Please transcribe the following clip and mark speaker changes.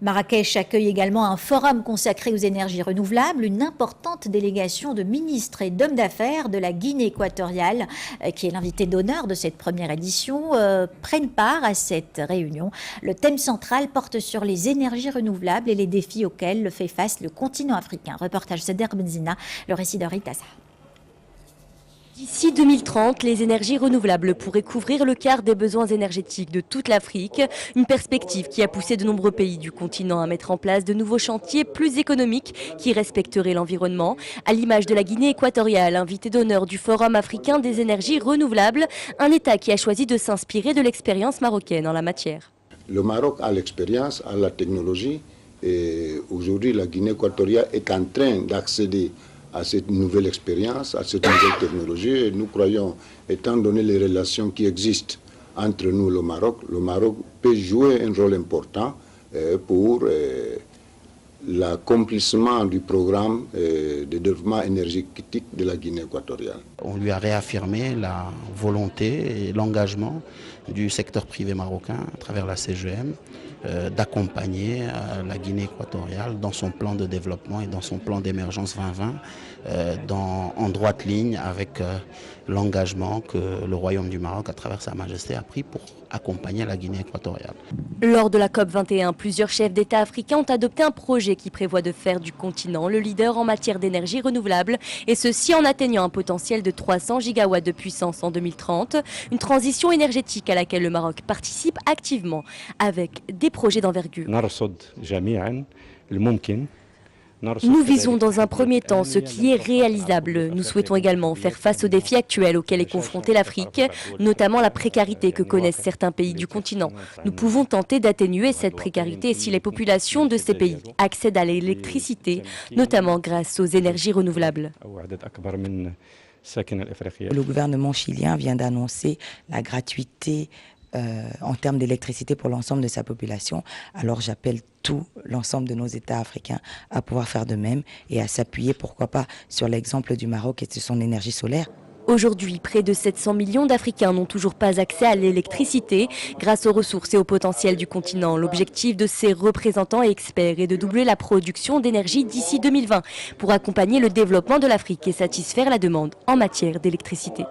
Speaker 1: Marrakech accueille également un forum consacré aux énergies renouvelables. Une importante délégation de ministres et d'hommes d'affaires de la Guinée équatoriale, qui est l'invité d'honneur de cette première édition, prennent part à cette réunion. Le thème central porte sur les énergies renouvelables et les défis auxquels fait face le continent africain. Reportage Seder Benzina, le récit de Rita Sarr.
Speaker 2: D'ici 2030, les énergies renouvelables pourraient couvrir le quart des besoins énergétiques de toute l'Afrique. Une perspective qui a poussé de nombreux pays du continent à mettre en place de nouveaux chantiers plus économiques qui respecteraient l'environnement. À l'image de la Guinée équatoriale, invité d'honneur du Forum africain des énergies renouvelables, un État qui a choisi de s'inspirer de l'expérience marocaine en la matière.
Speaker 3: Le Maroc a l'expérience, a la technologie et aujourd'hui la Guinée équatoriale est en train d'accéder à cette nouvelle expérience, à cette nouvelle technologie. Et nous croyons, étant donné les relations qui existent entre nous et le Maroc peut jouer un rôle important pour l'accomplissement du programme de développement énergétique de la Guinée équatoriale.
Speaker 4: On lui a réaffirmé la volonté et l'engagement du secteur privé marocain à travers la CGM d'accompagner la Guinée équatoriale dans son plan de développement et dans son plan d'émergence 2020 en droite ligne avec l'engagement que le Royaume du Maroc à travers Sa Majesté a pris pour accompagner la Guinée équatoriale.
Speaker 2: Lors de la COP21, plusieurs chefs d'État africains ont adopté un projet qui prévoit de faire du continent le leader en matière d'énergie renouvelable, et ceci en atteignant un potentiel de 300 gigawatts de puissance en 2030, une transition énergétique à laquelle le Maroc participe activement avec des projets d'envergure. Nous visons dans un premier temps ce qui est réalisable. Nous souhaitons également faire face aux défis actuels auxquels est confrontée l'Afrique, notamment la précarité que connaissent certains pays du continent. Nous pouvons tenter d'atténuer cette précarité si les populations de ces pays accèdent à l'électricité, notamment grâce aux énergies renouvelables.
Speaker 5: Le gouvernement chilien vient d'annoncer la gratuité en termes d'électricité pour l'ensemble de sa population. Alors j'appelle tout l'ensemble de nos États africains à pouvoir faire de même et à s'appuyer, pourquoi pas, sur l'exemple du Maroc et de son énergie solaire.
Speaker 2: Aujourd'hui, près de 700 millions d'Africains n'ont toujours pas accès à l'électricité grâce aux ressources et au potentiel du continent. L'objectif de ces représentants et experts est de doubler la production d'énergie d'ici 2020 pour accompagner le développement de l'Afrique et satisfaire la demande en matière d'électricité.